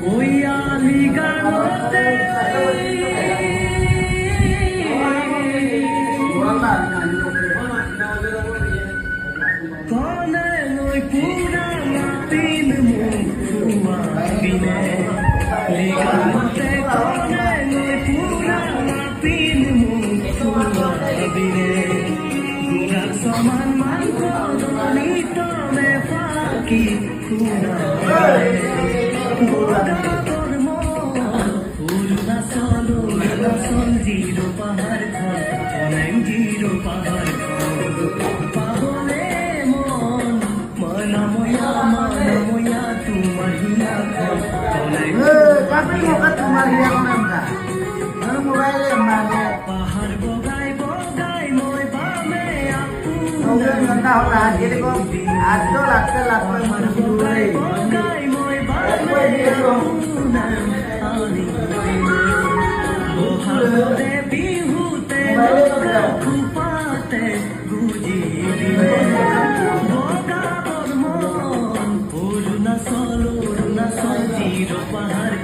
ওই আলি গানতে কনে নই পুরা মাতিন মুখুয়া বিনে লিগানতে কনে নই পুরা মাতিন মুখুয়া বিনে গুড়ার সমান মাংস দলিত মে ফাঁকি খুনা জিরো পাহাড় জিরো পাহাড় পাগলে মন মনাময়া তোমার হিয়া পাহাড় বগাই বগাই মই বামে আপু পাহাড় বগাই বগাই মই বামে বহাগতে বিহুতে খুপাতে গুজি দিলে বগা মন অরুণাচল জিরো পাহাড়